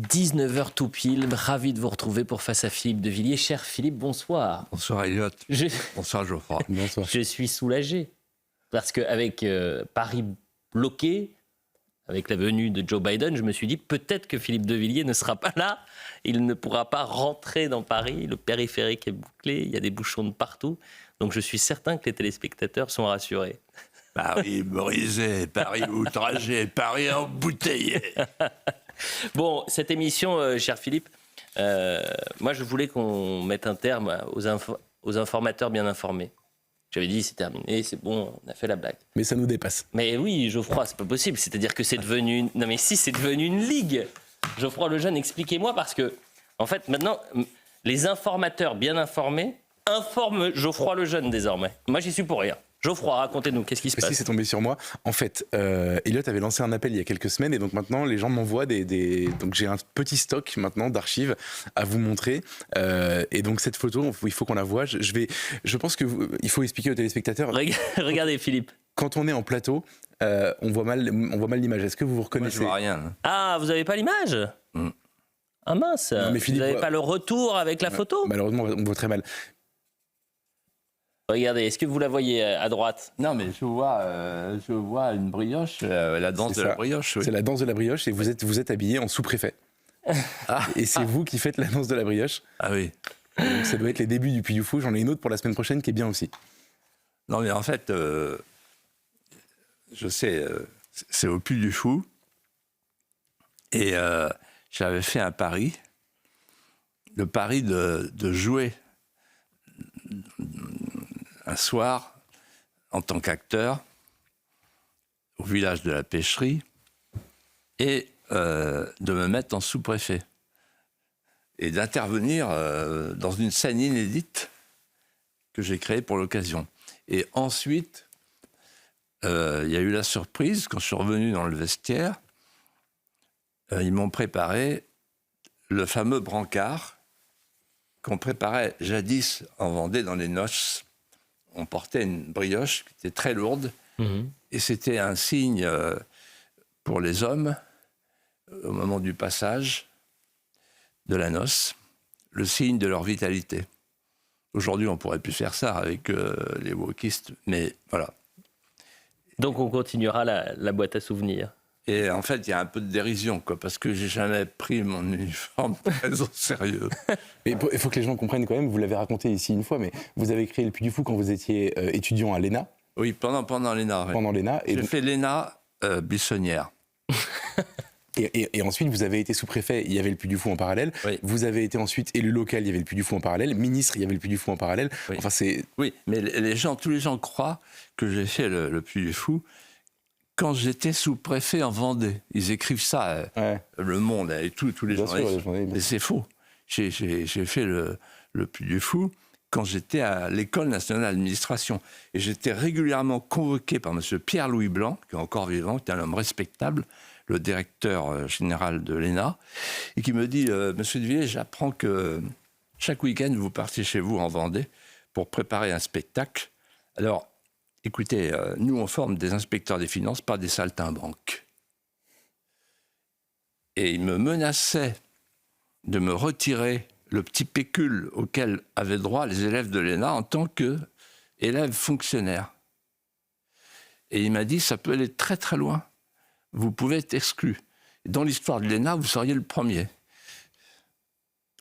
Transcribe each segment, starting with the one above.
19h tout pile, ravi de vous retrouver pour Face à Philippe de Villiers. Cher Philippe, bonsoir. Bonsoir Elliot. Bonsoir Geoffroy. Bonsoir. Je suis soulagé parce qu'avec Paris bloqué, avec la venue de Joe Biden, je me suis dit peut-être que Philippe de Villiers ne sera pas là. Il ne pourra pas rentrer dans Paris. Le périphérique est bouclé, il y a des bouchons de partout. Donc je suis certain que les téléspectateurs sont rassurés. Paris brisé, Paris outragé, Paris embouteillé. Bon, cette émission, cher Philippe, moi je voulais qu'on mette un terme aux informateurs bien informés. J'avais dit c'est terminé, c'est bon, on a fait la blague. Mais ça nous dépasse. Mais oui, Geoffroy, c'est pas possible. C'est-à-dire que c'est devenu... Non mais si, c'est devenu une ligue. Geoffroy Lejeune, expliquez-moi, parce que, en fait, maintenant, les informateurs bien informés informent Geoffroy Lejeune désormais. Moi, j'y suis pour rien. Geoffroy, racontez-nous, qu'est-ce qui se passe ? Si, c'est tombé sur moi. En fait, Elliot avait lancé un appel il y a quelques semaines et donc maintenant les gens m'envoient donc j'ai un petit stock maintenant d'archives à vous montrer et donc cette photo, il faut qu'on la voie. Je pense que il faut expliquer aux téléspectateurs. Regardez Philippe. Quand on est en plateau, on voit mal l'image. Est-ce que vous reconnaissez ? Moi, je vois rien. Ah, vous n'avez pas l'image ? Ah mince, Non, mais Philippe, vous n'avez pas le retour avec la photo ? Malheureusement, on voit très mal. Regardez, est-ce que vous la voyez à droite ? Non, mais je vois une brioche, la danse C'est de la ça. brioche. Oui. C'est la danse de la brioche et vous êtes habillé en sous-préfet. Et c'est vous qui faites la danse de la brioche. Ah oui. Donc ça doit être les débuts du Puy du Fou. J'en ai une autre pour la semaine prochaine qui est bien aussi. Non, mais en fait, je sais, c'est au Puy du Fou. Et j'avais fait un pari. Le pari de jouer un soir, en tant qu'acteur, au village de la pêcherie, et de me mettre en sous-préfet. Et d'intervenir dans une scène inédite que j'ai créée pour l'occasion. Et ensuite, il y a eu la surprise, quand je suis revenu dans le vestiaire, ils m'ont préparé le fameux brancard qu'on préparait jadis en Vendée dans les noces. On portait une brioche qui était très lourde, et c'était un signe pour les hommes, au moment du passage de la noce, le signe de leur vitalité. Aujourd'hui, on pourrait plus faire ça avec les wokistes, mais voilà. Donc on continuera la boîte à souvenirs. Et en fait, il y a un peu de dérision, quoi, parce que j'ai jamais pris mon uniforme très au sérieux. Mais il faut que les gens comprennent quand même, vous l'avez raconté ici une fois, mais vous avez créé le Puy du Fou quand vous étiez étudiant à l'ENA. Oui, pendant l'ENA. Pendant l'ENA. J'ai fait l'ENA buissonnière. Et ensuite, vous avez été sous-préfet, il y avait le Puy du Fou en parallèle. Oui. Vous avez été ensuite élu local, il y avait le Puy du Fou en parallèle. Ministre, il y avait le Puy du Fou en parallèle. Oui. Enfin, c'est... Oui, mais tous les gens croient que j'ai fait le Puy du Fou quand j'étais sous-préfet en Vendée. Ils écrivent ça, Ouais. Le Monde et tous les Bien journalistes. sûr, les journalistes. Mais c'est faux. J'ai fait le Puy du Fou quand j'étais à l'École nationale d'administration. Et j'étais régulièrement convoqué par M. Pierre-Louis Blanc, qui est encore vivant, qui est un homme respectable, le directeur général de l'ENA, et qui me dit « Monsieur de Villiers, j'apprends que chaque week-end, vous partez chez vous en Vendée pour préparer un spectacle. Alors, écoutez, nous, on forme des inspecteurs des finances, pas des saltimbanques. » Et il me menaçait de me retirer le petit pécule auquel avaient droit les élèves de l'ENA en tant qu'élèves fonctionnaires. Et il m'a dit, ça peut aller très très loin. Vous pouvez être exclu. Dans l'histoire de l'ENA, vous seriez le premier.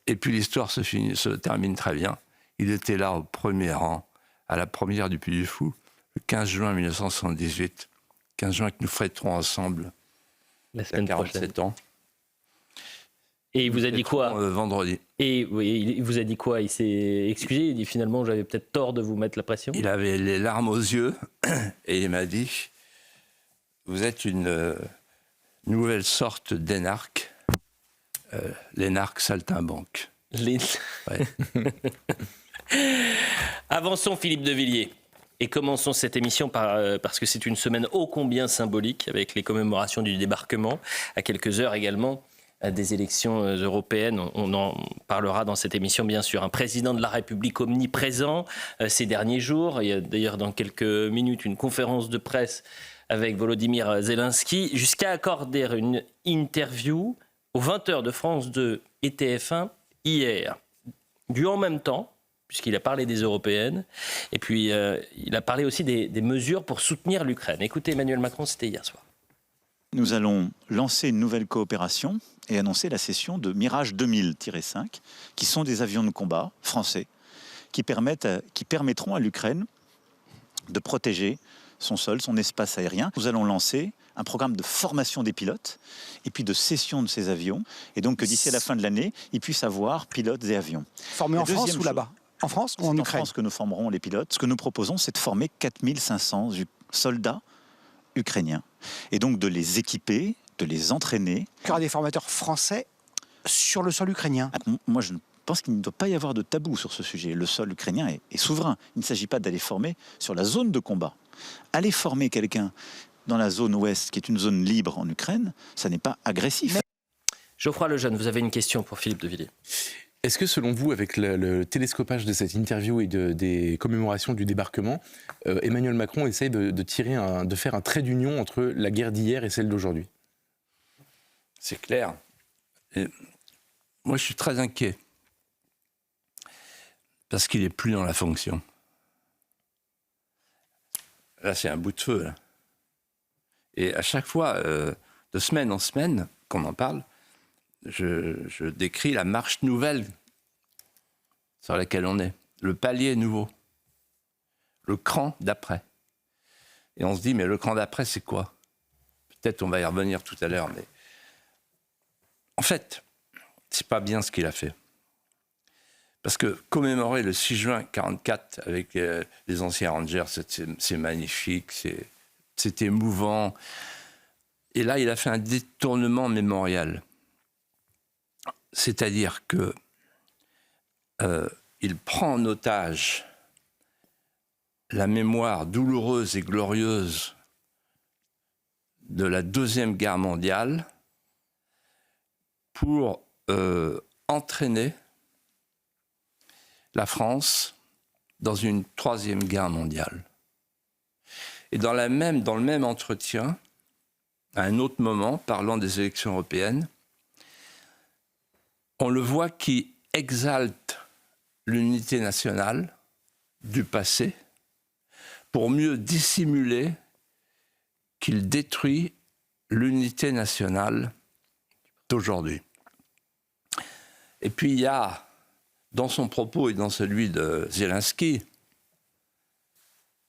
Et puis l'histoire se termine très bien. Il était là au premier rang, à la première du Puy du Fou, le 15 juin 1978. 15 juin que nous fêterons ensemble, La semaine il y a 47 prochaine. ans. Et il vous a dit quoi ? Vendredi. Et oui, il vous a dit quoi ? Il s'est excusé, il dit finalement j'avais peut-être tort de vous mettre la pression. Il avait les larmes aux yeux et il m'a dit « Vous êtes une nouvelle sorte d'énarque, l'énarque saltimbanque. » Ouais. Avançons Philippe de Villiers et commençons cette émission parce que c'est une semaine ô combien symbolique avec les commémorations du débarquement, à quelques heures également des élections européennes. On en parlera dans cette émission, bien sûr. Un président de la République omniprésent ces derniers jours. Il y a d'ailleurs dans quelques minutes une conférence de presse avec Volodymyr Zelensky, jusqu'à accorder une interview aux 20h de France 2 et TF1 hier, du en même temps, puisqu'il a parlé des européennes, et puis il a parlé aussi des mesures pour soutenir l'Ukraine. Écoutez, Emmanuel Macron, c'était hier soir. Nous allons lancer une nouvelle coopération et annoncer la cession de Mirage 2000-5, qui sont des avions de combat français, qui permettront à l'Ukraine de protéger son sol, son espace aérien. Nous allons lancer un programme de formation des pilotes et puis de cession de ces avions. Et donc que d'ici à la fin de l'année, ils puissent avoir pilotes et avions. Formés en France ou là-bas? En France ou en Ukraine? C'est en France que nous formerons les pilotes. Ce que nous proposons, c'est de former 4500 soldats ukrainiens. Et donc de les équiper, de les entraîner. Il y aura des formateurs français sur le sol ukrainien. Moi, je pense qu'il ne doit pas y avoir de tabou sur ce sujet. Le sol ukrainien est souverain. Il ne s'agit pas d'aller former sur la zone de combat. Aller former quelqu'un dans la zone ouest, qui est une zone libre en Ukraine, ça n'est pas agressif. Geoffroy Lejeune, vous avez une question pour Philippe de Villiers. Est-ce que selon vous, avec le télescopage de cette interview et des commémorations du débarquement, Emmanuel Macron essaye de faire un trait d'union entre la guerre d'hier et celle d'aujourd'hui? C'est clair. Et moi, je suis très inquiet. Parce qu'il n'est plus dans la fonction. Là, c'est un bout de feu. Là. Et à chaque fois, de semaine en semaine, qu'on en parle, je décris la marche nouvelle sur laquelle on est. Le palier nouveau. Le cran d'après. Et on se dit, mais le cran d'après, c'est quoi? Peut-être on va y revenir tout à l'heure, mais... En fait, c'est pas bien ce qu'il a fait. Parce que commémorer le 6 juin 1944 avec les anciens Rangers, c'est magnifique, c'est émouvant. Et là, il a fait un détournement mémorial. C'est-à-dire que il prend en otage la mémoire douloureuse et glorieuse de la Deuxième Guerre mondiale pour entraîner la France dans une Troisième Guerre mondiale. Et dans le même entretien, à un autre moment, parlant des élections européennes, on le voit qui exalte l'unité nationale du passé pour mieux dissimuler qu'il détruit l'unité nationale d'aujourd'hui. Et puis il y a, dans son propos et dans celui de Zelensky,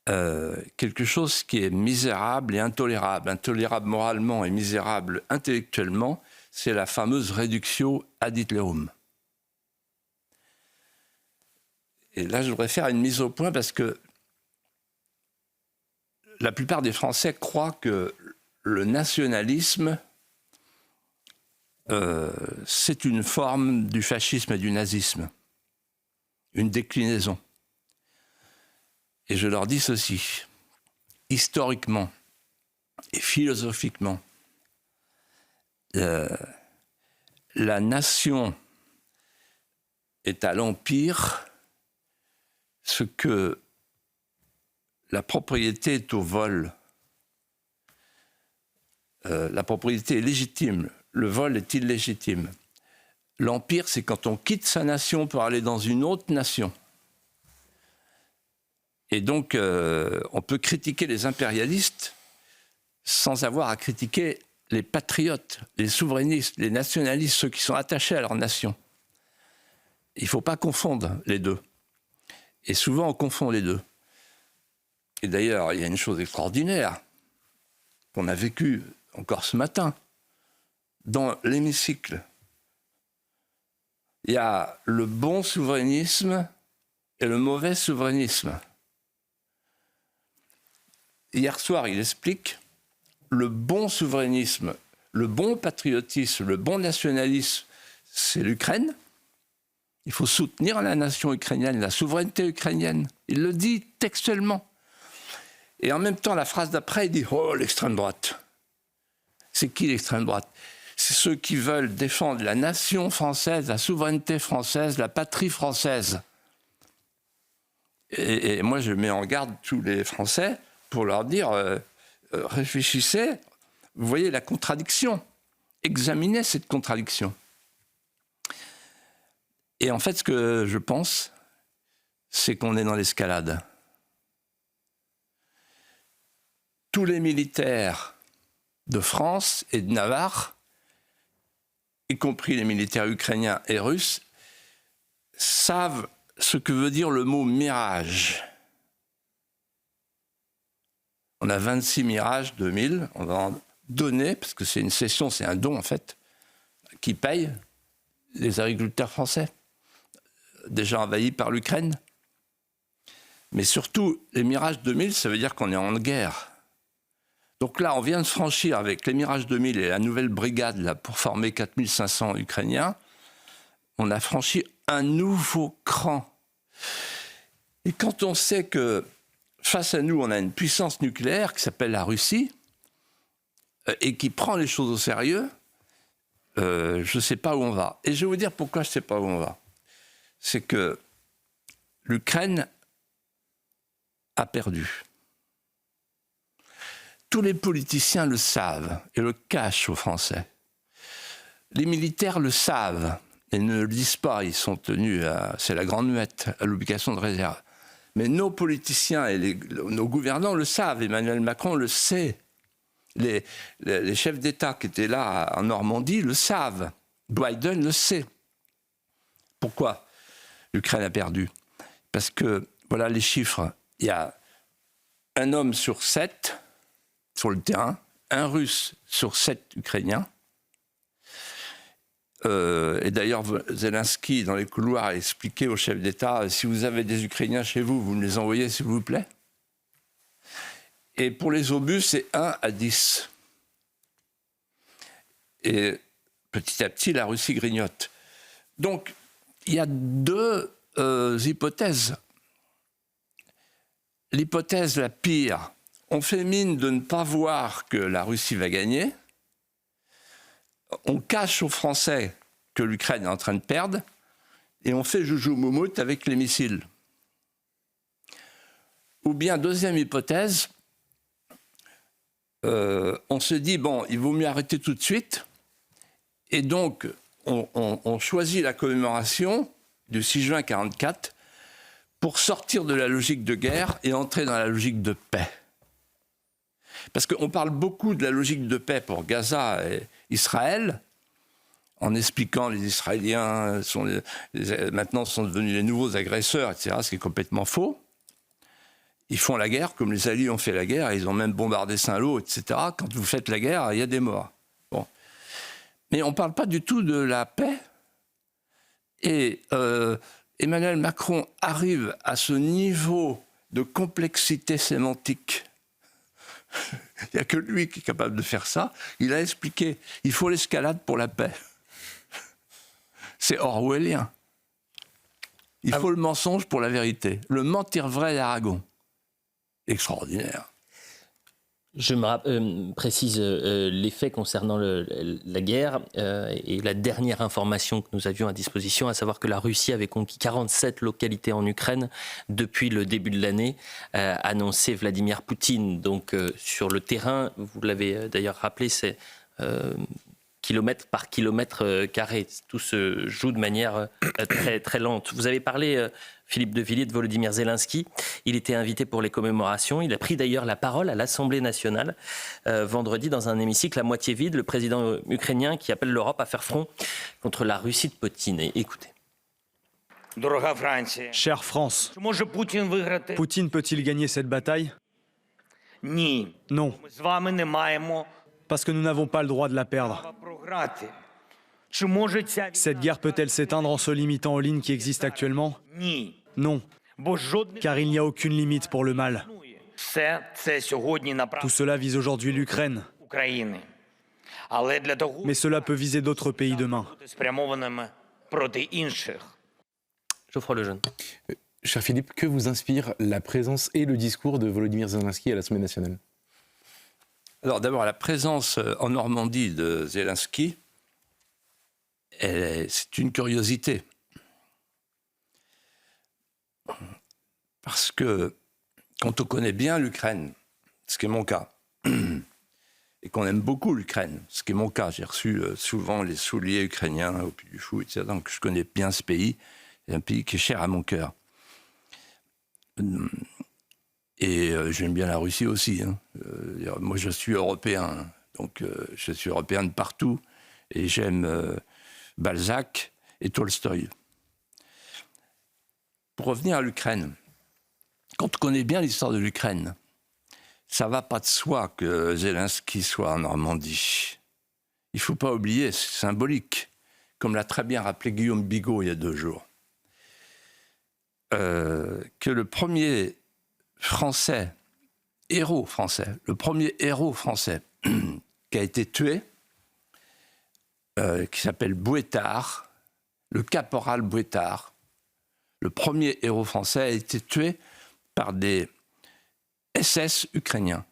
quelque chose qui est misérable et intolérable. Intolérable moralement et misérable intellectuellement, c'est la fameuse réductio ad Hitlerum. Et là, je voudrais faire une mise au point parce que la plupart des Français croient que le nationalisme, c'est une forme du fascisme et du nazisme, une déclinaison. Et je leur dis ceci, historiquement et philosophiquement, la nation est à l'empire ce que la propriété est au vol. La propriété est légitime, le vol est illégitime. L'empire, c'est quand on quitte sa nation pour aller dans une autre nation. Et donc, on peut critiquer les impérialistes sans avoir à critiquer les patriotes, les souverainistes, les nationalistes, ceux qui sont attachés à leur nation. Il ne faut pas confondre les deux. Et souvent, on confond les deux. Et d'ailleurs, il y a une chose extraordinaire qu'on a vécue encore ce matin. Dans l'hémicycle, il y a le bon souverainisme et le mauvais souverainisme. Hier soir, il explique le bon souverainisme, le bon patriotisme, le bon nationalisme, c'est l'Ukraine. Il faut soutenir la nation ukrainienne, la souveraineté ukrainienne. Il le dit textuellement. Et en même temps, la phrase d'après, il dit « Oh, l'extrême droite ». C'est qui l'extrême droite? C'est ceux qui veulent défendre la nation française, la souveraineté française, la patrie française. Et moi, je mets en garde tous les Français pour leur dire réfléchissez, vous voyez la contradiction. examiner cette contradiction. Et en fait, ce que je pense, c'est qu'on est dans l'escalade. Tous les militaires de France et de Navarre, y compris les militaires ukrainiens et russes, savent ce que veut dire le mot mirage. On a 26 Mirage 2000, on va en donner, parce que c'est une cession, c'est un don en fait, qui paye les agriculteurs français, déjà envahis par l'Ukraine. Mais surtout, les Mirage 2000, ça veut dire qu'on est en guerre. Donc là, on vient de franchir avec les Mirage 2000 et la nouvelle brigade là, pour former 4500 Ukrainiens, on a franchi un nouveau cran. Et quand on sait que face à nous, on a une puissance nucléaire qui s'appelle la Russie et qui prend les choses au sérieux, je ne sais pas où on va. Et je vais vous dire pourquoi je ne sais pas où on va. C'est que l'Ukraine a perdu. Tous les politiciens le savent et le cachent aux Français. Les militaires le savent et ne le disent pas. Ils sont tenus c'est la grande muette, à l'obligation de réserve. Mais nos politiciens et nos gouvernants le savent. Emmanuel Macron le sait. Les chefs d'État qui étaient là en Normandie le savent. Biden le sait. Pourquoi l'Ukraine a perdu? Parce que, voilà les chiffres. Il y a un homme sur 7 sur le terrain, un Russe sur 7 Ukrainiens. Et d'ailleurs, Zelensky, dans les couloirs, a expliqué au chef d'État, si vous avez des Ukrainiens chez vous, vous me les envoyez, s'il vous plaît. Et pour les obus, c'est 1 à 10. Et petit à petit, la Russie grignote. Donc, il y a deux hypothèses. L'hypothèse la pire, on fait mine de ne pas voir que la Russie va gagner. On cache aux Français que l'Ukraine est en train de perdre et on fait joujou moumoute avec les missiles. Ou bien, deuxième hypothèse, on se dit, bon, il vaut mieux arrêter tout de suite et donc on choisit la commémoration du 6 juin 1944 pour sortir de la logique de guerre et entrer dans la logique de paix. Parce qu'on parle beaucoup de la logique de paix pour Gaza et Israël, en expliquant les Israéliens maintenant sont devenus les nouveaux agresseurs, etc., ce qui est complètement faux. Ils font la guerre comme les Alliés ont fait la guerre, ils ont même bombardé Saint-Lô, etc. Quand vous faites la guerre, il y a des morts. Bon. Mais on ne parle pas du tout de la paix. Et Emmanuel Macron arrive à ce niveau de complexité sémantique. Il n'y a que lui qui est capable de faire ça. Il a expliqué, il faut l'escalade pour la paix. C'est orwellien. Il faut le mensonge pour la vérité. Le mentir vrai d'Aragon. Extraordinaire. Je me précise les faits concernant la guerre et la dernière information que nous avions à disposition, à savoir que la Russie avait conquis 47 localités en Ukraine depuis le début de l'année, annoncé Vladimir Poutine. Donc sur le terrain, vous l'avez d'ailleurs rappelé, c'est kilomètre par kilomètre carré. Tout se joue de manière très, très lente. Vous avez parlé, Philippe de Villiers, de Volodymyr Zelensky. Il était invité pour les commémorations. Il a pris d'ailleurs la parole à l'Assemblée nationale vendredi dans un hémicycle à moitié vide. Le président ukrainien qui appelle l'Europe à faire front contre la Russie de Poutine. Et écoutez. Chère France, Poutine peut-il gagner cette bataille? Non, parce que nous n'avons pas le droit de la perdre. Cette guerre peut-elle s'éteindre en se limitant aux lignes qui existent actuellement? Non, car il n'y a aucune limite pour le mal. Tout cela vise aujourd'hui l'Ukraine. Mais cela peut viser d'autres pays demain. Geoffroy Lejeune. Cher Philippe, que vous inspire la présence et le discours de Volodymyr Zelensky à l'Assemblée nationale? Alors d'abord, la présence en Normandie de Zelensky, c'est une curiosité. Parce que quand on connaît bien l'Ukraine, ce qui est mon cas, et qu'on aime beaucoup l'Ukraine, ce qui est mon cas. J'ai reçu souvent les souliers ukrainiens au Puy du Fou, etc. Donc je connais bien ce pays. C'est un pays qui est cher à mon cœur. Et j'aime bien la Russie aussi. Hein. Moi, je suis européen, donc je suis européen de partout. Et j'aime Balzac et Tolstoï. Pour revenir à l'Ukraine, quand on connaît bien l'histoire de l'Ukraine, ça ne va pas de soi que Zelensky soit en Normandie. Il ne faut pas oublier, c'est symbolique, comme l'a très bien rappelé Guillaume Bigot il y a 2 jours, que le premier héros français qui a été tué, qui s'appelle Bouétard, le caporal Bouétard, le premier héros français a été tué par des SS ukrainiens.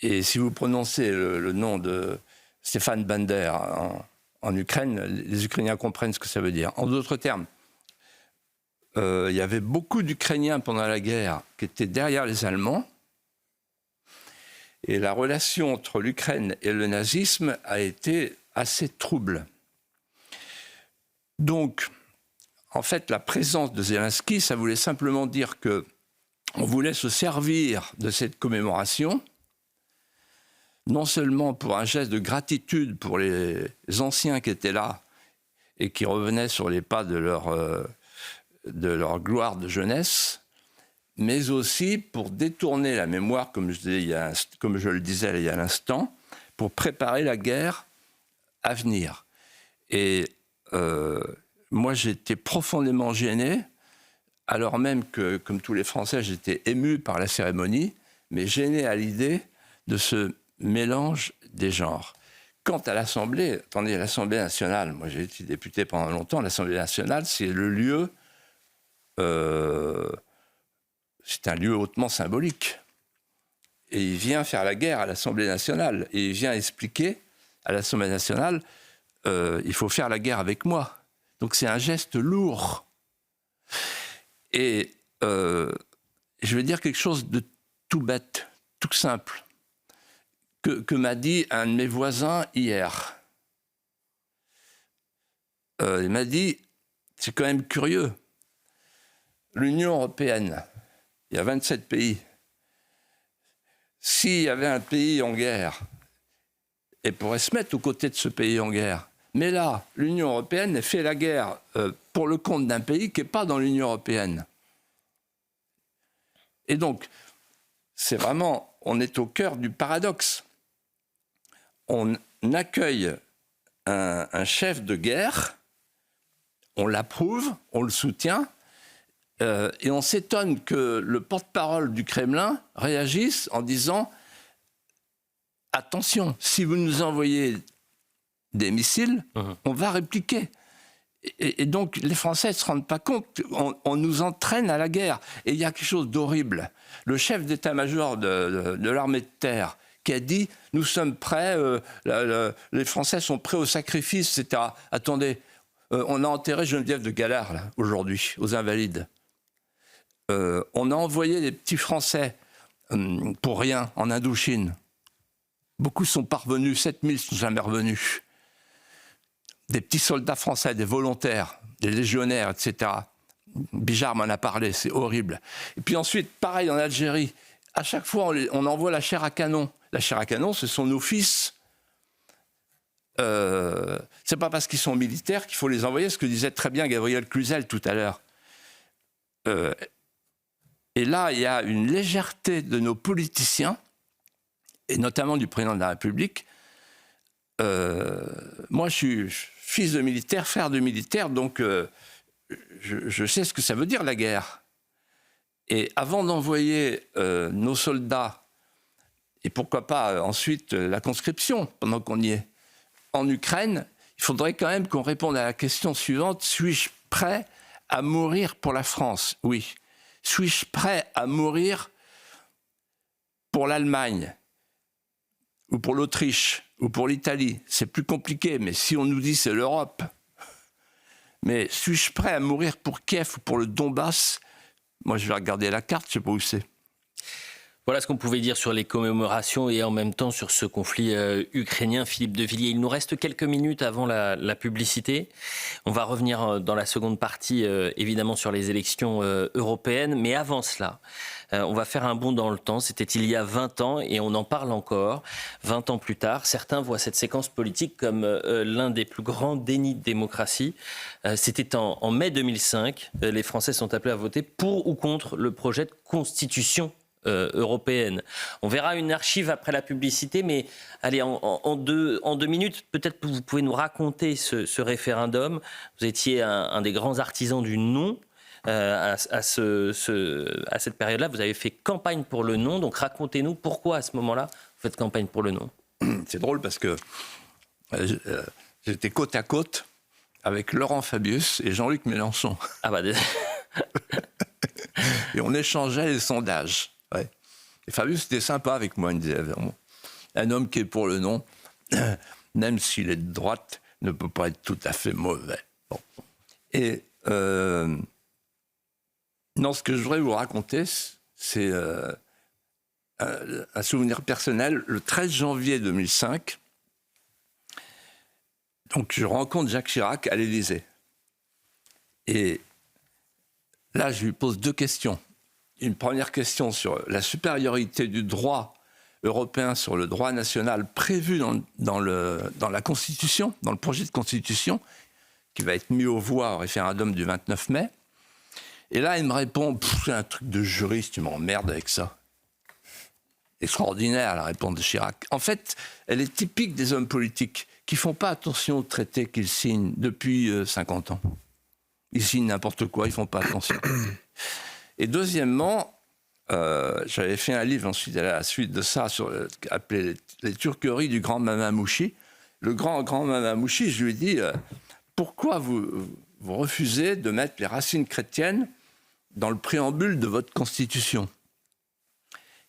Et si vous prononcez le nom de Stéphane Bender en Ukraine, les Ukrainiens comprennent ce que ça veut dire. En d'autres termes, il y avait beaucoup d'Ukrainiens pendant la guerre qui étaient derrière les Allemands. Et la relation entre l'Ukraine et le nazisme a été assez trouble. Donc, en fait, la présence de Zelensky, ça voulait simplement dire qu'on voulait se servir de cette commémoration, non seulement pour un geste de gratitude pour les anciens qui étaient là et qui revenaient sur les pas de leur gloire de jeunesse, mais aussi pour détourner la mémoire, comme je le disais il y a l'instant, pour préparer la guerre à venir. Et moi, j'étais profondément gêné, alors même que, comme tous les Français, j'étais ému par la cérémonie, mais gêné à l'idée de ce mélange des genres. Quant à l'Assemblée, l'Assemblée nationale, moi j'ai été député pendant longtemps, l'Assemblée nationale, c'est le lieu... c'est un lieu hautement symbolique. Et il vient faire la guerre à l'Assemblée nationale. Et il vient expliquer à l'Assemblée nationale, il faut faire la guerre avec moi. Donc c'est un geste lourd. Et je vais dire quelque chose de tout bête, tout simple, que m'a dit un de mes voisins hier. Il m'a dit, c'est quand même curieux, l'Union européenne, il y a 27 pays. S'il y avait un pays en guerre, elle pourrait se mettre aux côtés de ce pays en guerre. Mais là, l'Union européenne fait la guerre pour le compte d'un pays qui n'est pas dans l'Union européenne. Et donc, c'est vraiment, on est au cœur du paradoxe. On accueille un chef de guerre, on l'approuve, on le soutient, et on s'étonne que le porte-parole du Kremlin réagisse en disant « Attention, si vous nous envoyez des missiles, on va répliquer ». Et donc les Français ne se rendent pas compte, on nous entraîne à la guerre. Et il y a quelque chose d'horrible. Le chef d'état-major de l'armée de terre qui a dit « Nous sommes prêts, les Français sont prêts au sacrifice, etc. » Attendez, on a enterré Geneviève de Galard là, aujourd'hui, aux Invalides. On a envoyé des petits Français pour rien en Indochine. Beaucoup sont parvenus, 7000 ne sont jamais revenus. Des petits soldats français, des volontaires, des légionnaires, etc. Bijard m'en a parlé, c'est horrible. Et puis ensuite, pareil en Algérie, à chaque fois on envoie la chair à canon. La chair à canon, ce sont nos fils. C'est pas parce qu'ils sont militaires qu'il faut les envoyer, ce que disait très bien Gabriel Cluzel tout à l'heure. Et là, il y a une légèreté de nos politiciens, et notamment du président de la République. Moi, je suis fils de militaire, frère de militaire, donc je sais ce que ça veut dire, la guerre. Et avant d'envoyer nos soldats, et pourquoi pas ensuite la conscription, pendant qu'on y est, en Ukraine, il faudrait quand même qu'on réponde à la question suivante, suis-je prêt à mourir pour la France? Oui. Suis-je prêt à mourir pour l'Allemagne ou pour l'Autriche ou pour l'Italie? C'est plus compliqué, mais si on nous dit c'est l'Europe. Mais suis-je prêt à mourir pour Kiev ou pour le Donbass? Moi, je vais regarder la carte, je ne sais pas où c'est. Voilà ce qu'on pouvait dire sur les commémorations et en même temps sur ce conflit ukrainien. Philippe de Villiers, il nous reste quelques minutes avant la publicité. On va revenir dans la seconde partie, évidemment, sur les élections européennes. Mais avant cela, on va faire un bond dans le temps. C'était il y a 20 ans et on en parle encore. 20 ans plus tard, certains voient cette séquence politique comme l'un des plus grands dénis de démocratie. C'était en mai 2005. Les Français sont appelés à voter pour ou contre le projet de constitution européenne. On verra une archive après la publicité, mais allez, en deux minutes, peut-être que vous pouvez nous raconter ce référendum. Vous étiez un des grands artisans du non. À cette période-là, vous avez fait campagne pour le non. Donc racontez-nous pourquoi à ce moment-là, vous faites campagne pour le non. C'est drôle parce que j'étais côte à côte avec Laurent Fabius et Jean-Luc Mélenchon. Ah bah... Et on échangeait les sondages. Ouais. Et Fabius était sympa avec moi. Il me disait, un homme qui est pour le non, même s'il est de droite, ne peut pas être tout à fait mauvais. Bon. Et non, ce que je voudrais vous raconter, c'est un souvenir personnel. Le 13 janvier 2005, donc je rencontre Jacques Chirac à l'Élysée. Et là, je lui pose 2 questions. Une première question sur la supériorité du droit européen sur le droit national prévu dans la Constitution, dans le projet de Constitution, qui va être mis aux voix au référendum du 29 mai. Et là, il me répond, c'est un truc de juriste, tu m'emmerdes avec ça. Extraordinaire, la réponse de Chirac. En fait, elle est typique des hommes politiques qui ne font pas attention aux traités qu'ils signent depuis 50 ans. Ils signent n'importe quoi, ils ne font pas attention. Et deuxièmement, j'avais fait un livre ensuite à la suite de ça, appelé Les turqueries du grand Mamamouchi. Le grand Mamamouchi, je lui ai dit, pourquoi vous refusez de mettre les racines chrétiennes dans le préambule de votre constitution?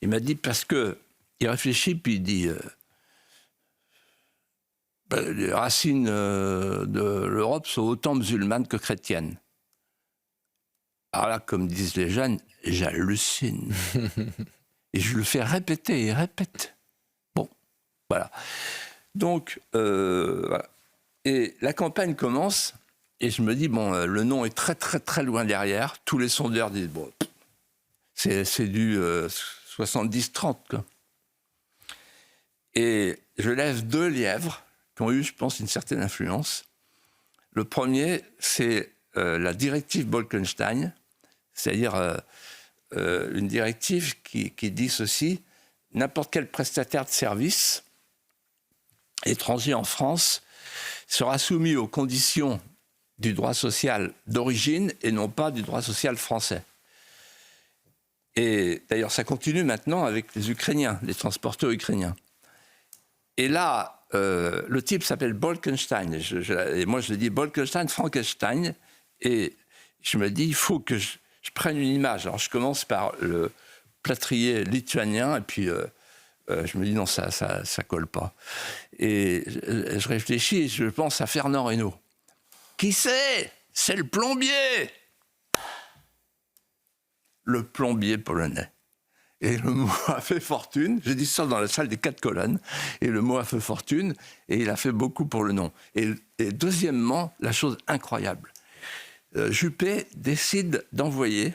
Il m'a dit, parce que, il réfléchit, puis il dit, les racines de l'Europe sont autant musulmanes que chrétiennes. Alors là, comme disent les jeunes, j'hallucine. Et je le fais répéter, il répète. Bon, voilà. Donc, voilà. Et la campagne commence, et je me dis, bon, le non est très, très, très loin derrière. Tous les sondeurs disent, bon, c'est du 70-30, quoi. Et je lève 2 lièvres qui ont eu, je pense, une certaine influence. Le premier, c'est la directive Bolkestein, c'est-à-dire une directive qui dit ceci: n'importe quel prestataire de service étranger en France sera soumis aux conditions du droit social d'origine et non pas du droit social français. Et d'ailleurs, ça continue maintenant avec les Ukrainiens, les transporteurs ukrainiens. Et là, le type s'appelle Bolkestein. Et moi, je le dis Bolkestein, Frankenstein. Et je me dis, il faut que je prenne une image. Alors, je commence par le plâtrier lituanien, et puis je me dis, non, ça colle pas. Et je réfléchis, et je pense à Fernand Reynaud. Qui c'est? C'est le plombier! Le plombier polonais. Et le mot a fait fortune. J'ai dit ça dans la salle des 4 colonnes. Et le mot a fait fortune. Et il a fait beaucoup pour le non. Et deuxièmement, la chose incroyable. Juppé décide d'envoyer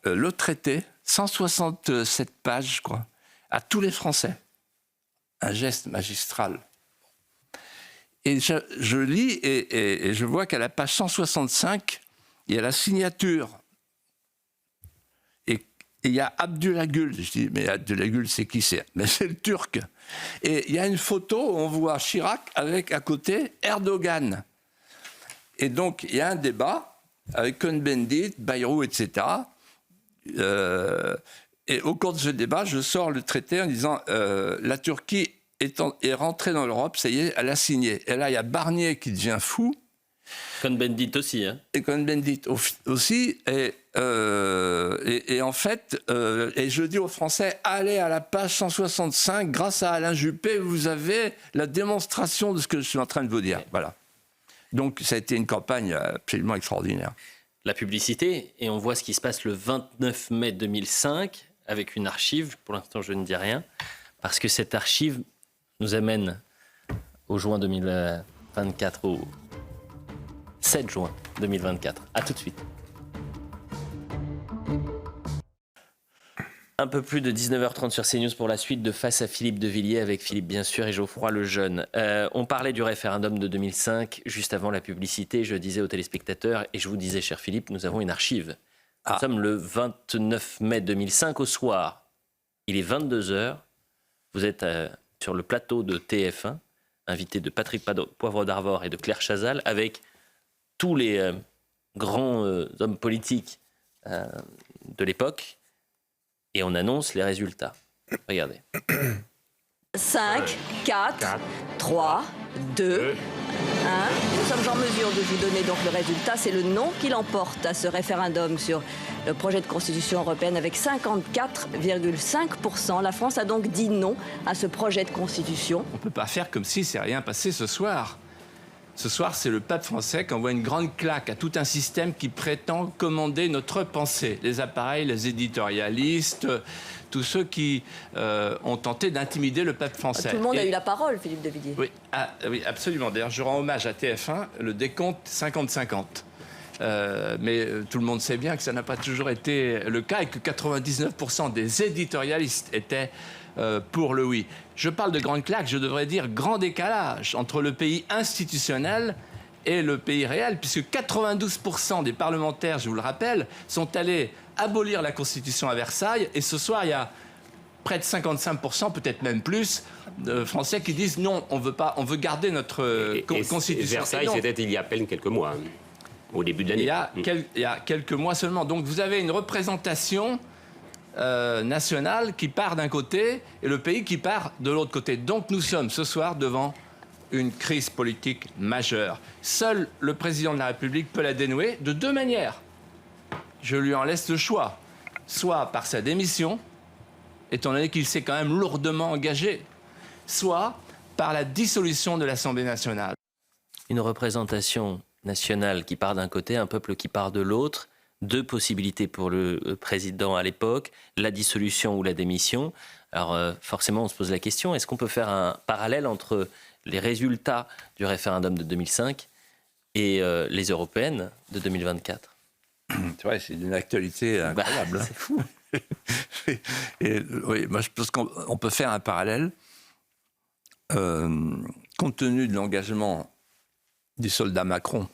le traité, 167 pages, je crois, à tous les Français. Un geste magistral. Et je lis et je vois qu'à la page 165, il y a la signature. Et il y a Abdullah Gül. Je dis, mais Abdullah Gül, c'est qui c'est? Mais c'est le Turc. Et il y a une photo où on voit Chirac avec à côté Erdogan. Et donc, il y a un débat avec Cohn-Bendit, Bayrou, etc. Et au cours de ce débat, je sors le traité en disant la Turquie est rentrée dans l'Europe, ça y est, elle a signé. Et là, il y a Barnier qui devient fou. Cohn-Bendit aussi. Hein. Et Cohn-Bendit aussi. Et en fait, et je dis aux Français, allez à la page 165, grâce à Alain Juppé, vous avez la démonstration de ce que je suis en train de vous dire. Ouais. Voilà. Donc, ça a été une campagne absolument extraordinaire. La publicité, et on voit ce qui se passe le 29 mai 2005. avec une archive. Pour l'instant, je ne dis rien, parce que cette archive nous amène au juin 2024, au 7 juin 2024. À tout de suite. Un peu plus de 19h30 sur CNews pour la suite de Face à Philippe de Villiers, avec Philippe bien sûr et Geoffroy Lejeune. On parlait du référendum de 2005, juste avant la publicité. Je disais aux téléspectateurs, et je vous disais, cher Philippe, nous avons une archive. Nous sommes le 29 mai 2005 au soir. Il est 22h. Vous êtes sur le plateau de TF1, invité de Patrick Poivre d'Arvor et de Claire Chazal, avec tous les grands hommes politiques de l'époque. Et on annonce les résultats. Regardez. 5, 4, 3, 2, 1. Nous sommes en mesure de vous donner donc le résultat. C'est le non qui l'emporte à ce référendum sur le projet de constitution européenne avec 54,5%. La France a donc dit non à ce projet de constitution. On ne peut pas faire comme si c'est rien passé ce soir. Ce soir, c'est le peuple français qui envoie une grande claque à tout un système qui prétend commander notre pensée. Les appareils, les éditorialistes, tous ceux qui ont tenté d'intimider le peuple français. Tout le monde a eu la parole, Philippe de Villiers. Oui, oui, absolument. D'ailleurs, je rends hommage à TF1, le décompte 50-50. Mais tout le monde sait bien que ça n'a pas toujours été le cas et que 99% des éditorialistes étaient pour le oui. Je parle de grande claque, je devrais dire grand décalage entre le pays institutionnel et le pays réel, puisque 92% des parlementaires, je vous le rappelle, sont allés abolir la Constitution à Versailles, et ce soir, il y a près de 55%, peut-être même plus, de Français qui disent non, on veut pas, on veut garder notre Constitution. Versailles, c'était il y a à peine quelques mois, au début de l'année. Il y a quelques mois seulement. Donc vous avez une représentation nationale qui part d'un côté et le pays qui part de l'autre côté. Donc nous sommes ce soir devant une crise politique majeure. Seul le président de la République peut la dénouer de deux manières. Je lui en laisse le choix. Soit par sa démission, étant donné qu'il s'est quand même lourdement engagé, soit par la dissolution de l'Assemblée nationale. Une représentation nationale qui part d'un côté, un peuple qui part de l'autre. Deux possibilités pour le président à l'époque, la dissolution ou la démission. Alors forcément, on se pose la question, est-ce qu'on peut faire un parallèle entre les résultats du référendum de 2005 et les européennes de 2024 ? C'est vrai, c'est d'une actualité incroyable. C'est fou. Oui, moi je pense qu'on peut faire un parallèle. Compte tenu de l'engagement du soldat Macron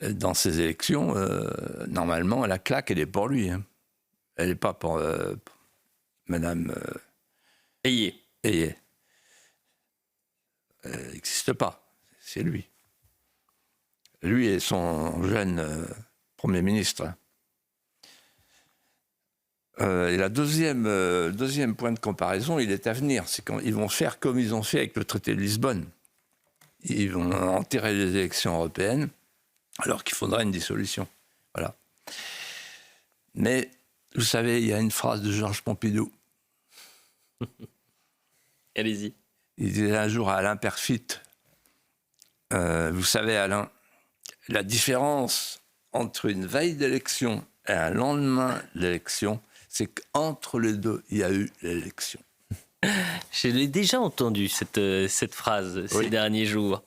dans ces élections, normalement, la claque, elle est pour lui. Hein. Elle n'est pas pour Madame Ayé. Elle n'existe pas. C'est lui. Lui et son jeune Premier ministre. Et la deuxième point de comparaison, il est à venir. C'est quand ils vont faire comme ils ont fait avec le traité de Lisbonne. Ils vont enterrer les élections européennes, alors qu'il faudra une dissolution. Voilà. Mais, vous savez, il y a une phrase de Georges Pompidou. Allez-y. Il disait un jour à Alain Perfit, vous savez, Alain, la différence entre une veille d'élection et un lendemain d'élection, c'est qu'entre les deux, il y a eu l'élection. Je l'ai déjà entendu, cette phrase, ces derniers jours.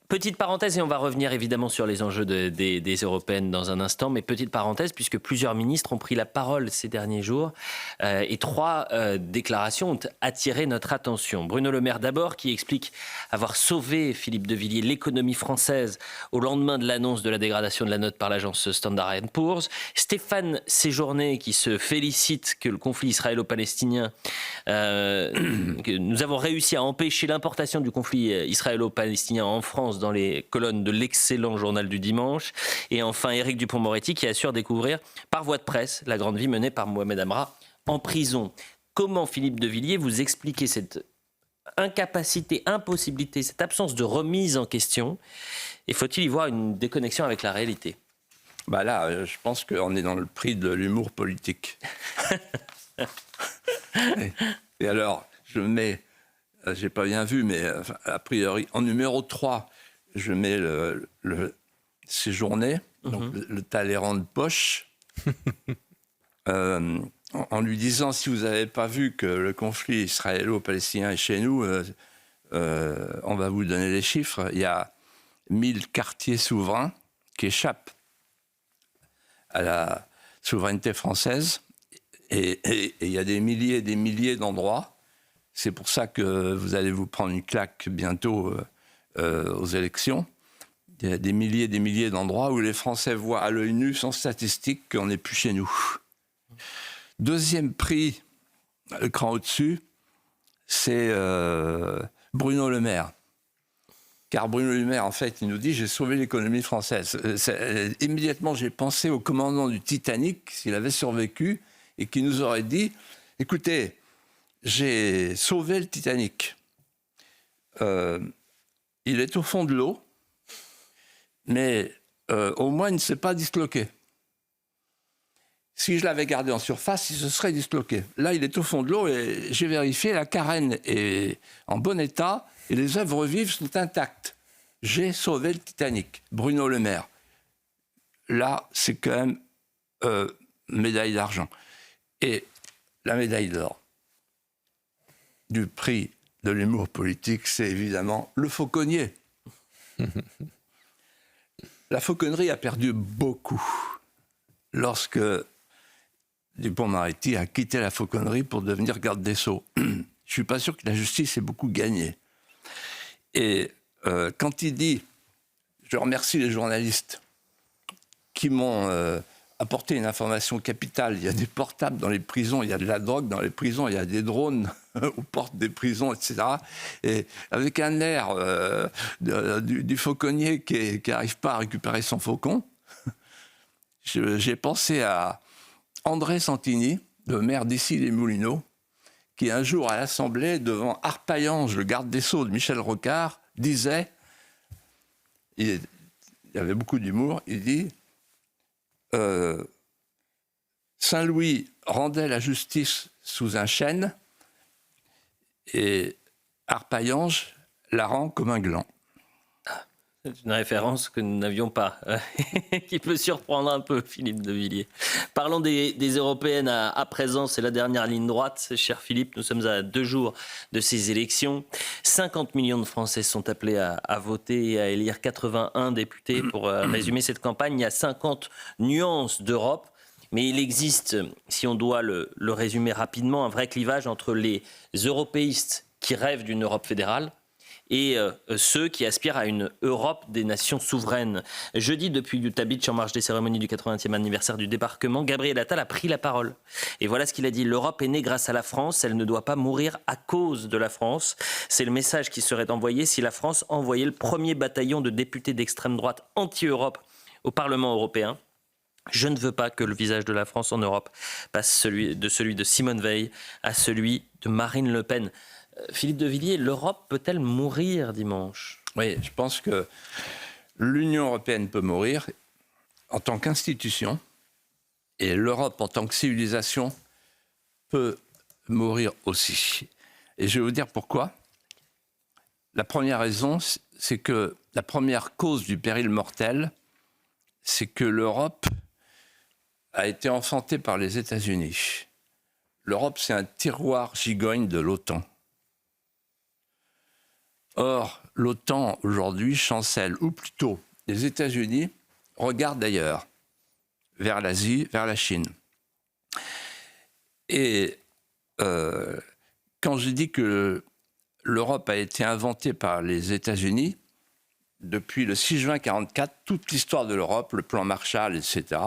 Petite parenthèse, et on va revenir évidemment sur les enjeux des européennes dans un instant, mais petite parenthèse, puisque plusieurs ministres ont pris la parole ces derniers jours, et trois déclarations ont attiré notre attention. Bruno Le Maire d'abord, qui explique avoir sauvé, Philippe de Villiers, l'économie française au lendemain de l'annonce de la dégradation de la note par l'agence Standard & Poor's. Stéphane Séjourné, qui se félicite que le conflit israélo-palestinien, que nous avons réussi à empêcher l'importation du conflit israélo-palestinien en France dans les colonnes de l'excellent journal du dimanche. Et enfin, Éric Dupond-Moretti qui assure découvrir par voie de presse la grande vie menée par Mohamed Amra en prison. Comment, Philippe de Villiers, vous expliquez cette incapacité, impossibilité, cette absence de remise en question? Et faut-il y voir une déconnexion avec la réalité? Bah là, je pense qu'on est dans le prix de l'humour politique. Et alors, je mets, j'ai pas bien vu, mais a priori, en numéro 3, je mets le Séjourné, donc le Talleyrand de poche. en lui disant, si vous n'avez pas vu que le conflit israélo-palestinien est chez nous, on va vous donner les chiffres. Il y a 1000 quartiers souverains qui échappent à la souveraineté française. Et il y a des milliers et des milliers d'endroits. C'est pour ça que vous allez vous prendre une claque bientôt aux élections. Il y a des milliers d'endroits où les Français voient à l'œil nu, sans statistique, qu'on n'est plus chez nous. Deuxième prix, le cran au-dessus, c'est Bruno Le Maire. Car Bruno Le Maire, en fait, il nous dit « j'ai sauvé l'économie française ». Immédiatement, j'ai pensé au commandant du Titanic, s'il avait survécu, et qui nous aurait dit « écoutez, j'ai sauvé le Titanic. Il est au fond de l'eau, mais au moins il ne s'est pas disloqué. Si je l'avais gardé en surface, il se serait disloqué. Là, il est au fond de l'eau et j'ai vérifié, la carène est en bon état et les œuvres vives sont intactes. J'ai sauvé le Titanic. » Bruno Le Maire. Là, c'est quand même médaille d'argent. Et la médaille d'or du prix de l'humour politique, c'est évidemment le fauconnier. La fauconnerie a perdu beaucoup lorsque Dupond-Moretti a quitté la fauconnerie pour devenir garde des Sceaux. Je ne suis pas sûr que la justice ait beaucoup gagné. Et quand il dit « je remercie les journalistes qui m'ont apporté une information capitale, il y a des portables dans les prisons, il y a de la drogue dans les prisons, il y a des drones aux portes des prisons, etc. » Et avec un air du fauconnier qui n'arrive pas à récupérer son faucon, j'ai pensé à André Santini, le maire d'Issy-les-Moulineaux, qui un jour à l'Assemblée, devant Arpaillange, le garde des Sceaux de Michel Rocard, disait, il y avait beaucoup d'humour, il dit Saint-Louis rendait la justice sous un chêne et Arpaillange la rend comme un gland. C'est une référence que nous n'avions pas, qui peut surprendre un peu, Philippe de Villiers. Parlons des européennes à présent, c'est la dernière ligne droite. Cher Philippe, nous sommes à 2 jours de ces élections. 50 millions de Français sont appelés à voter et à élire 81 députés. Pour résumer cette campagne, il y a 50 nuances d'Europe. Mais il existe, si on doit le résumer rapidement, un vrai clivage entre les européistes qui rêvent d'une Europe fédérale et ceux qui aspirent à une Europe des nations souveraines. Jeudi, depuis Utah Beach, en marge des cérémonies du 80e anniversaire du débarquement, Gabriel Attal a pris la parole. Et voilà ce qu'il a dit. L'Europe est née grâce à la France, elle ne doit pas mourir à cause de la France. C'est le message qui serait envoyé si la France envoyait le premier bataillon de députés d'extrême droite anti-Europe au Parlement européen. Je ne veux pas que le visage de la France en Europe passe celui de Simone Veil à celui de Marine Le Pen. Philippe de Villiers, l'Europe peut-elle mourir dimanche ? Oui, je pense que l'Union européenne peut mourir en tant qu'institution et l'Europe en tant que civilisation peut mourir aussi. Et je vais vous dire pourquoi. La première raison, c'est que la première cause du péril mortel, c'est que l'Europe a été enfantée par les États-Unis. L'Europe, c'est un tiroir gigogne de l'OTAN. Or, l'OTAN, aujourd'hui, chancelle, ou plutôt, les États-Unis regardent d'ailleurs, vers l'Asie, vers la Chine. Et quand je dis que l'Europe a été inventée par les États-Unis, depuis le 6 juin 1944, toute l'histoire de l'Europe, le plan Marshall, etc.,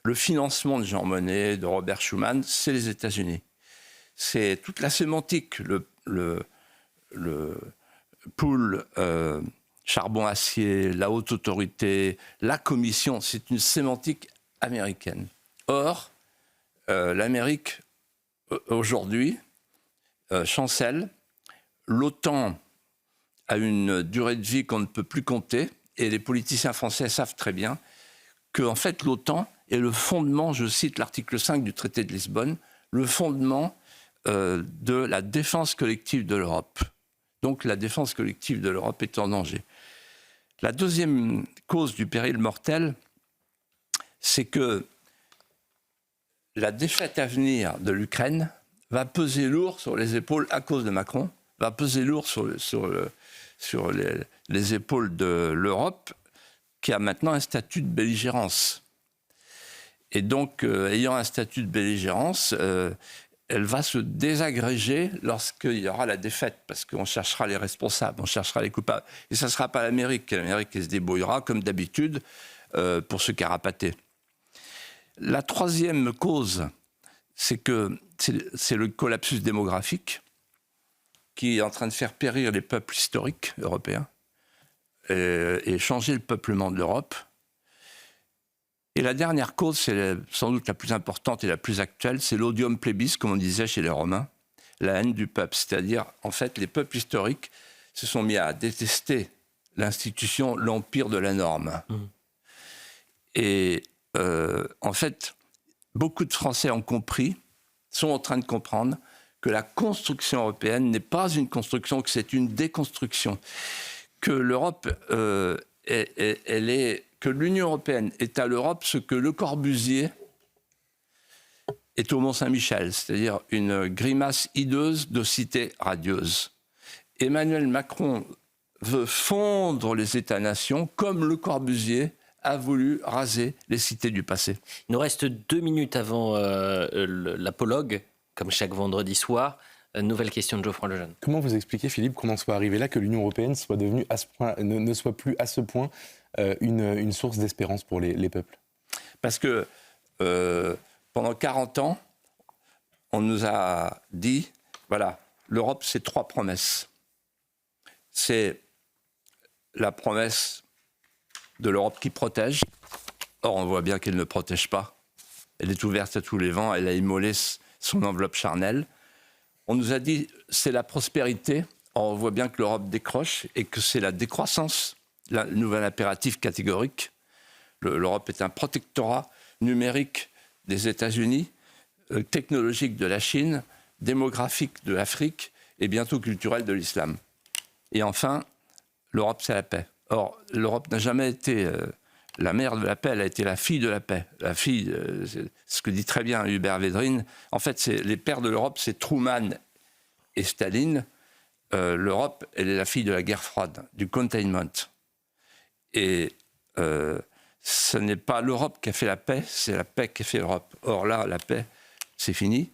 le financement de Jean Monnet, de Robert Schuman, c'est les États-Unis. C'est toute la sémantique, le pool, charbon-acier, la haute autorité, la commission, c'est une sémantique américaine. Or, l'Amérique, aujourd'hui, chancelle. L'OTAN a une durée de vie qu'on ne peut plus compter, et les politiciens français savent très bien que, en fait, l'OTAN est le fondement, je cite l'article 5 du traité de Lisbonne, le fondement de la défense collective de l'Europe. Donc la défense collective de l'Europe est en danger. La deuxième cause du péril mortel, c'est que la défaite à venir de l'Ukraine va peser lourd sur les épaules, à cause de Macron, va peser lourd sur les épaules de l'Europe, qui a maintenant un statut de belligérance. Et donc, ayant un statut de belligérance, elle va se désagréger lorsqu'il y aura la défaite, parce qu'on cherchera les responsables, on cherchera les coupables. Et ça ne sera pas l'Amérique. L'Amérique se débrouillera, comme d'habitude, pour se carapater. La troisième cause, c'est le collapsus démographique qui est en train de faire périr les peuples historiques européens et changer le peuplement de l'Europe. Et la dernière cause, c'est sans doute la plus importante et la plus actuelle, c'est l'odium plebis, comme on disait chez les Romains, la haine du peuple. C'est-à-dire, en fait, les peuples historiques se sont mis à détester l'institution, l'empire de la norme. Et en fait, beaucoup de Français ont compris, sont en train de comprendre, que la construction européenne n'est pas une construction, que c'est une déconstruction. Que l'Europe, que l'Union européenne est à l'Europe ce que Le Corbusier est au Mont-Saint-Michel, c'est-à-dire une grimace hideuse de cité radieuse. Emmanuel Macron veut fondre les États-nations comme Le Corbusier a voulu raser les cités du passé. Il nous reste 2 minutes avant l'apologue, comme chaque vendredi soir. Nouvelle question de Geoffroy Lejeune. Comment vous expliquez, Philippe, qu'on en soit arrivé là, que l'Union européenne soit devenue à ce point, ne soit plus à ce point une source d'espérance pour les peuples? Parce que pendant 40 ans, on nous a dit, voilà, l'Europe, c'est 3 promesses. C'est la promesse de l'Europe qui protège. Or, on voit bien qu'elle ne protège pas. Elle est ouverte à tous les vents, elle a immolé son enveloppe charnelle. On nous a dit, c'est la prospérité. Or, on voit bien que l'Europe décroche et que c'est la décroissance, le nouvel impératif catégorique. L'Europe est un protectorat numérique des États-Unis, technologique de la Chine, démographique de l'Afrique et bientôt culturel de l'islam. Et enfin, l'Europe, c'est la paix. Or, l'Europe n'a jamais été la mère de la paix, elle a été la fille de la paix. La fille, c'est ce que dit très bien Hubert Védrine. En fait, les pères de l'Europe, c'est Truman et Staline. L'Europe, elle est la fille de la guerre froide, du containment. Et ce n'est pas l'Europe qui a fait la paix, c'est la paix qui a fait l'Europe. Or là, la paix, c'est fini.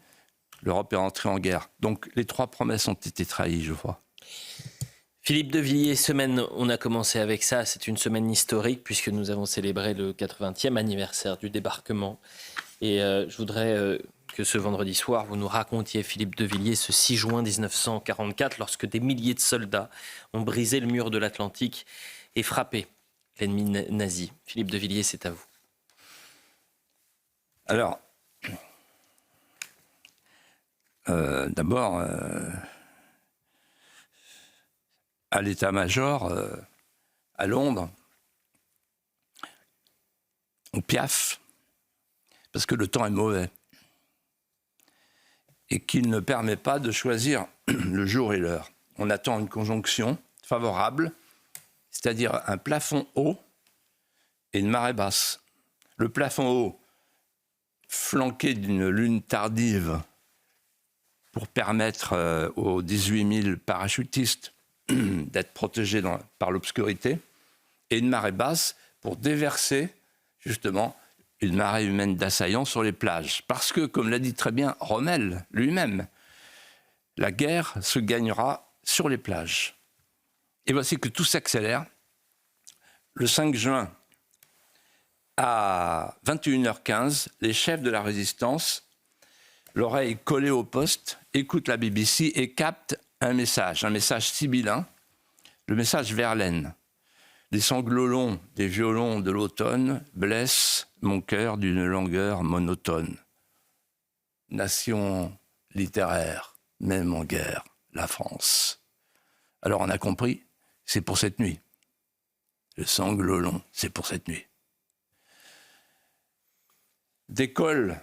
L'Europe est entrée en guerre. Donc les 3 promesses ont été trahies, je crois. Philippe de Villiers, on a commencé avec ça, c'est une semaine historique puisque nous avons célébré le 80e anniversaire du débarquement. Et je voudrais que ce vendredi soir, vous nous racontiez, Philippe de Villiers, ce 6 juin 1944, lorsque des milliers de soldats ont brisé le mur de l'Atlantique et frappé l'ennemi nazi. Philippe de Villiers, c'est à vous. Alors, d'abord, à l'état-major, à Londres, on piaffe, parce que le temps est mauvais, et qu'il ne permet pas de choisir le jour et l'heure. On attend une conjonction favorable, c'est-à-dire un plafond haut et une marée basse. Le plafond haut, flanqué d'une lune tardive, pour permettre aux 18 000 parachutistes d'être protégés par l'obscurité, et une marée basse pour déverser justement une marée humaine d'assaillants sur les plages. Parce que, comme l'a dit très bien Rommel lui-même, la guerre se gagnera sur les plages. Et voici que tout s'accélère. Le 5 juin, à 21h15, les chefs de la résistance, l'oreille collée au poste, écoutent la BBC et captent un message sibyllin, le message Verlaine. Les sanglots longs des violons de l'automne blessent mon cœur d'une langueur monotone. Nation littéraire, même en guerre, la France. Alors on a compris, c'est pour cette nuit. Le sanglot long, c'est pour cette nuit. Décolle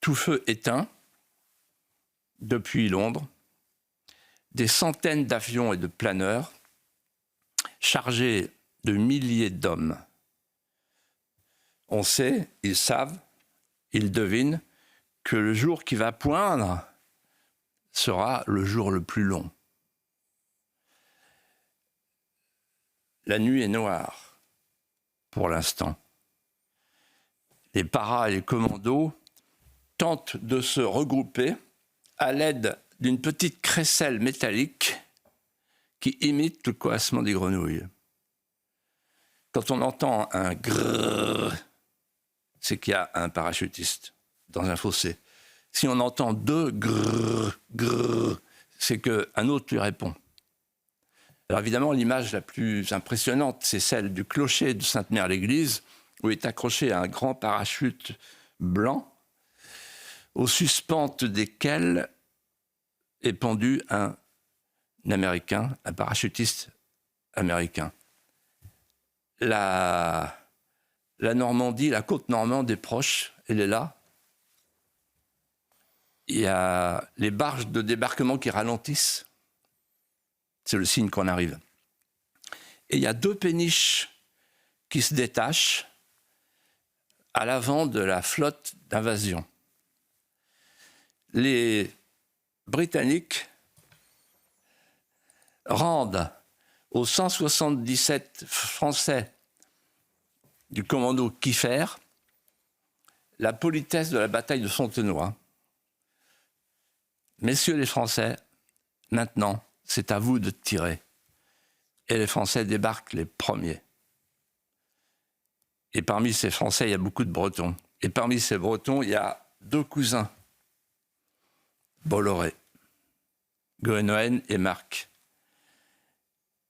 tout feu éteint depuis Londres, des centaines d'avions et de planeurs chargés de milliers d'hommes. On sait, ils savent, ils devinent que le jour qui va poindre sera le jour le plus long. La nuit est noire, pour l'instant. Les paras et les commandos tentent de se regrouper à l'aide d'une petite crécelle métallique qui imite le coassement des grenouilles. Quand on entend un grrrr, c'est qu'il y a un parachutiste dans un fossé. Si on entend deux grrrr, grrrr, c'est qu'un autre lui répond. Alors évidemment, l'image la plus impressionnante, c'est celle du clocher de Sainte-Mère-l'Église, où est accroché un grand parachute blanc, aux suspentes desquelles est pendu un Américain, un parachutiste américain. La Normandie, la côte normande est proche, elle est là. Il y a les barges de débarquement qui ralentissent. C'est le signe qu'on arrive. Et il y a deux péniches qui se détachent à l'avant de la flotte d'invasion. Les Britanniques rendent aux 177 Français du commando Kiefer la politesse de la bataille de Fontenoy. Messieurs les Français, maintenant, c'est à vous de tirer. Et les Français débarquent les premiers. Et parmi ces Français, il y a beaucoup de Bretons. Et parmi ces Bretons, il y a deux cousins, Bolloré, Goénoën et Marc.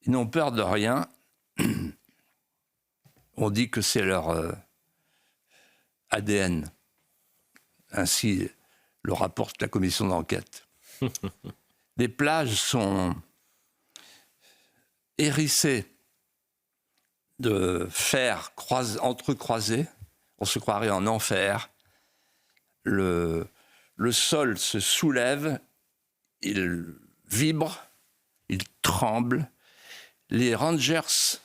Ils n'ont peur de rien. On dit que c'est leur ADN. Ainsi le rapporte la commission d'enquête. Les plages sont hérissées de fer entrecroisés. On se croirait en enfer. Le sol se soulève, il vibre, il tremble. Les Rangers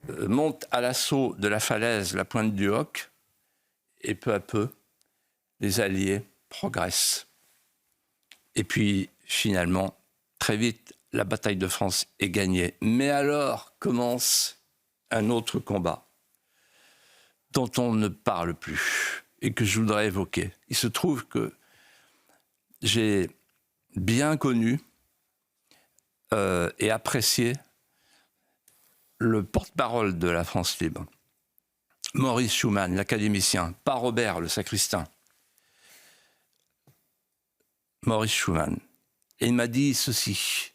montent à l'assaut de la falaise, la pointe du Hoc, et peu à peu, les Alliés progressent. Et puis, finalement, très vite, la bataille de France est gagnée. Mais alors commence un autre combat dont on ne parle plus et que je voudrais évoquer. Il se trouve que j'ai bien connu et apprécié le porte-parole de la France libre, Maurice Schumann, l'académicien, pas Robert, le sacristain. Maurice Schumann. Et il m'a dit ceci.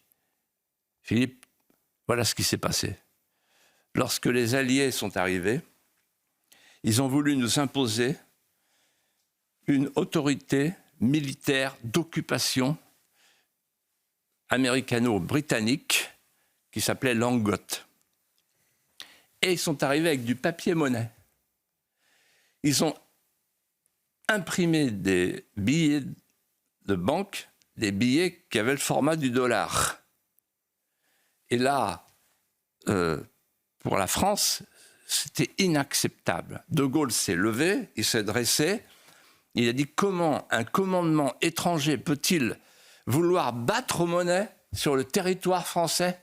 Philippe, voilà ce qui s'est passé. Lorsque les Alliés sont arrivés, ils ont voulu nous imposer une autorité militaire d'occupation américano-britannique qui s'appelait Langot. Et ils sont arrivés avec du papier-monnaie. Ils ont imprimé des billets de banque, des billets qui avaient le format du dollar. Et là, pour la France, c'était inacceptable. De Gaulle s'est levé, il s'est dressé, il a dit comment un commandement étranger peut-il vouloir battre monnaie sur le territoire français?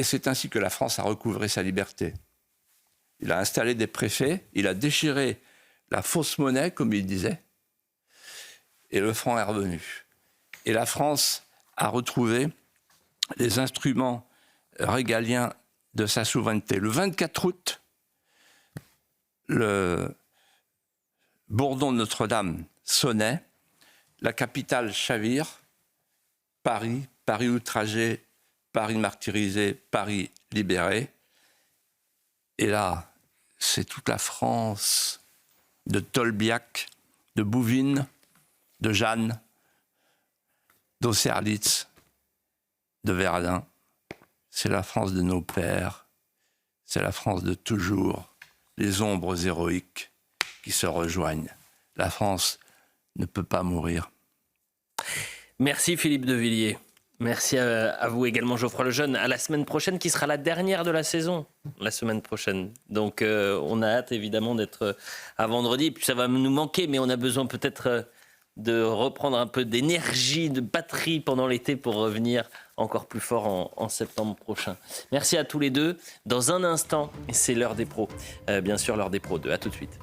Et c'est ainsi que la France a recouvré sa liberté. Il a installé des préfets, il a déchiré la fausse monnaie, comme il disait, et le franc est revenu. Et la France a retrouvé les instruments régaliens de sa souveraineté. Le 24 août, le bourdon de Notre-Dame sonnait, la capitale chavire, Paris, Paris outragé, Paris martyrisé, Paris libéré. Et là, c'est toute la France, de Tolbiac, de Bouvines, de Jeanne, d'Austerlitz, de Verdun. C'est la France de nos pères, c'est la France de toujours, les ombres héroïques qui se rejoignent. La France ne peut pas mourir. Merci Philippe de Villiers. Merci à vous également, Geoffroy Lejeune. À la semaine prochaine, qui sera la dernière de la saison, la semaine prochaine. Donc, on a hâte évidemment d'être à vendredi. Et puis, ça va nous manquer, mais on a besoin peut-être de reprendre un peu d'énergie, de batterie pendant l'été pour revenir encore plus fort en septembre prochain. Merci à tous les deux. Dans un instant, c'est l'heure des pros. Bien sûr, l'heure des pros 2. À tout de suite.